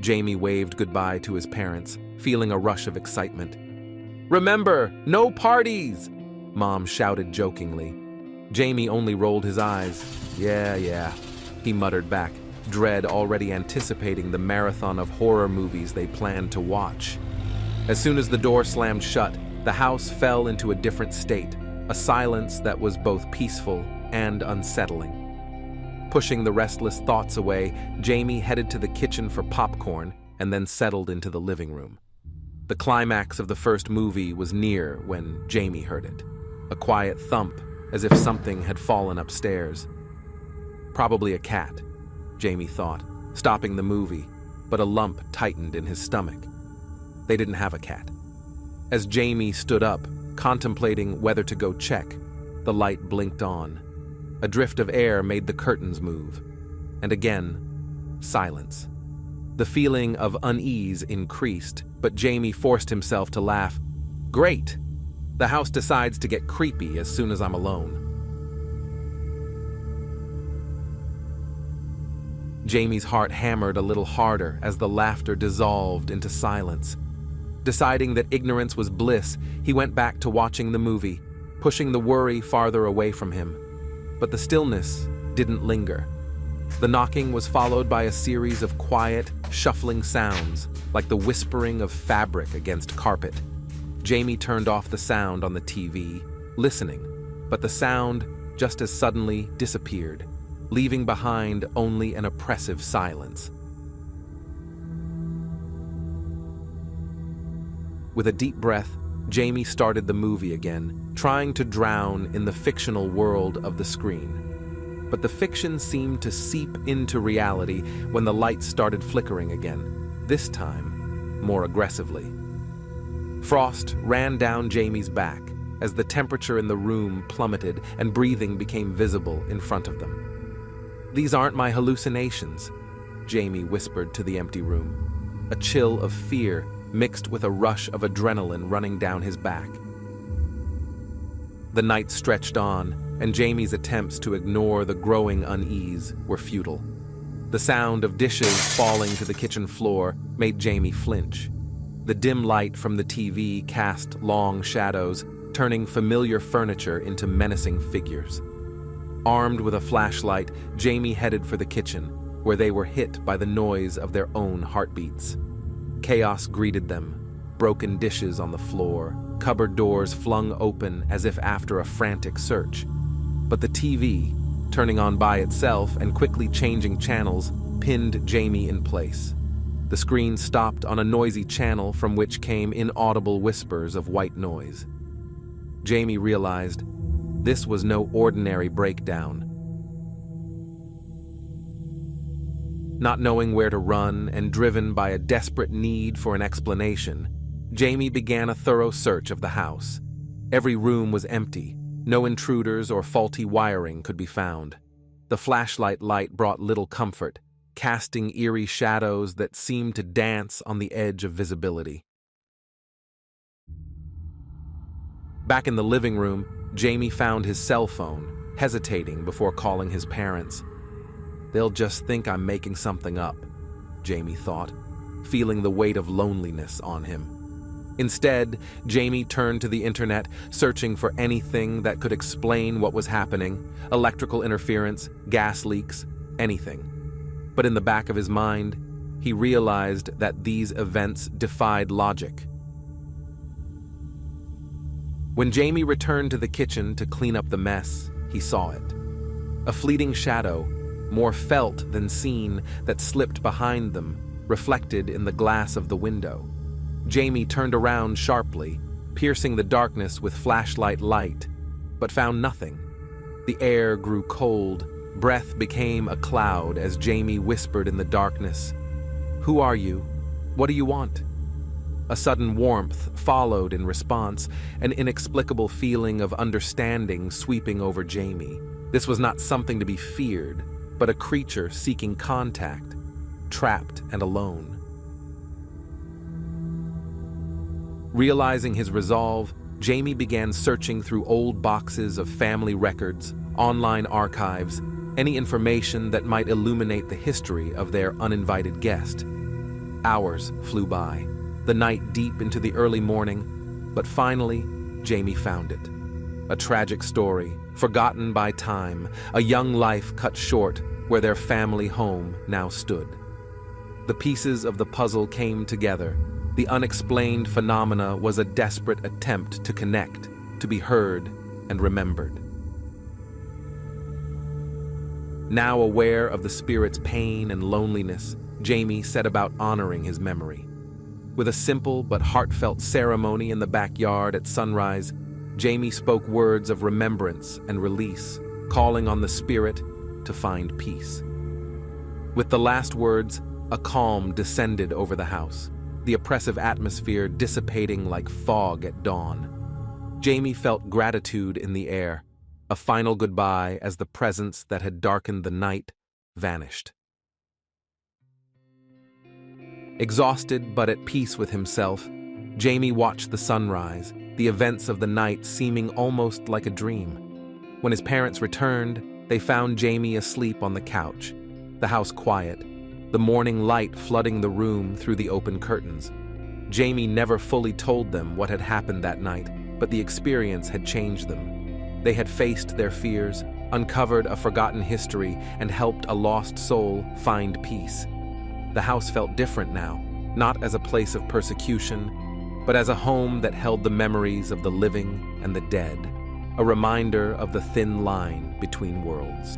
Jamie waved goodbye to his parents, feeling a rush of excitement. "Remember, no parties!" Mom shouted jokingly. Jamie only rolled his eyes. Yeah, he muttered back, dread already anticipating the marathon of horror movies they planned to watch. As soon as the door slammed shut, the house fell into a different state, a silence that was both peaceful and unsettling. Pushing the restless thoughts away, Jamie headed to the kitchen for popcorn and then settled into the living room. The climax of the first movie was near when Jamie heard it. A quiet thump, as if something had fallen upstairs. Probably a cat, Jamie thought, stopping the movie, but a lump tightened in his stomach. They didn't have a cat. As Jamie stood up, contemplating whether to go check, the light blinked on. A drift of air made the curtains move. And again, silence. The feeling of unease increased, but Jamie forced himself to laugh. Great! The house decides to get creepy as soon as I'm alone. Jamie's heart hammered a little harder as the laughter dissolved into silence. Deciding that ignorance was bliss, he went back to watching the movie, pushing the worry farther away from him. But the stillness didn't linger. The knocking was followed by a series of quiet, shuffling sounds, like the whispering of fabric against carpet. Jamie turned off the sound on the TV, listening, but the sound just as suddenly disappeared, leaving behind only an oppressive silence. With a deep breath, Jamie started the movie again, trying to drown in the fictional world of the screen. But the fiction seemed to seep into reality when the lights started flickering again, this time more aggressively. Frost ran down Jamie's back as the temperature in the room plummeted and breathing became visible in front of them. "These aren't my hallucinations," Jamie whispered to the empty room, a chill of fear mixed with a rush of adrenaline running down his back. The night stretched on, and Jamie's attempts to ignore the growing unease were futile. The sound of dishes falling to the kitchen floor made Jamie flinch. The dim light from the TV cast long shadows, turning familiar furniture into menacing figures. Armed with a flashlight, Jamie headed for the kitchen, where they were hit by the noise of their own heartbeats. Chaos greeted them, broken dishes on the floor, cupboard doors flung open as if after a frantic search. But the TV, turning on by itself and quickly changing channels, pinned Jamie in place. The screen stopped on a noisy channel from which came inaudible whispers of white noise. Jamie realized this was no ordinary breakdown. Not knowing where to run and driven by a desperate need for an explanation, Jamie began a thorough search of the house. Every room was empty. No intruders or faulty wiring could be found. The flashlight light brought little comfort, casting eerie shadows that seemed to dance on the edge of visibility. Back in the living room, Jamie found his cell phone, hesitating before calling his parents. "They'll just think I'm making something up," Jamie thought, feeling the weight of loneliness on him. Instead, Jamie turned to the internet, searching for anything that could explain what was happening: electrical interference, gas leaks, anything. But in the back of his mind, he realized that these events defied logic. When Jamie returned to the kitchen to clean up the mess, he saw it. A fleeting shadow, more felt than seen, that slipped behind them, reflected in the glass of the window. Jamie turned around sharply, piercing the darkness with flashlight light, but found nothing. The air grew cold, breath became a cloud as Jamie whispered in the darkness, "Who are you? What do you want?" A sudden warmth followed in response, an inexplicable feeling of understanding sweeping over Jamie. This was not something to be feared, but a creature seeking contact, trapped and alone. Realizing his resolve, Jamie began searching through old boxes of family records, online archives, any information that might illuminate the history of their uninvited guest. Hours flew by, the night deep into the early morning, but finally, Jamie found it. A tragic story, forgotten by time, a young life cut short where their family home now stood. The pieces of the puzzle came together. The unexplained phenomena was a desperate attempt to connect, to be heard and remembered. Now aware of the spirit's pain and loneliness, Jamie set about honoring his memory. With a simple but heartfelt ceremony in the backyard at sunrise, Jamie spoke words of remembrance and release, calling on the spirit to find peace. With the last words, a calm descended over the house, the oppressive atmosphere dissipating like fog at dawn. Jamie felt gratitude in the air, a final goodbye as the presence that had darkened the night vanished. Exhausted but at peace with himself, Jamie watched the sunrise, the events of the night seeming almost like a dream. When his parents returned, they found Jamie asleep on the couch, the house quiet, the morning light flooding the room through the open curtains. Jamie never fully told them what had happened that night, but the experience had changed them. They had faced their fears, uncovered a forgotten history, and helped a lost soul find peace. The house felt different now, not as a place of persecution, but as a home that held the memories of the living and the dead, a reminder of the thin line between worlds.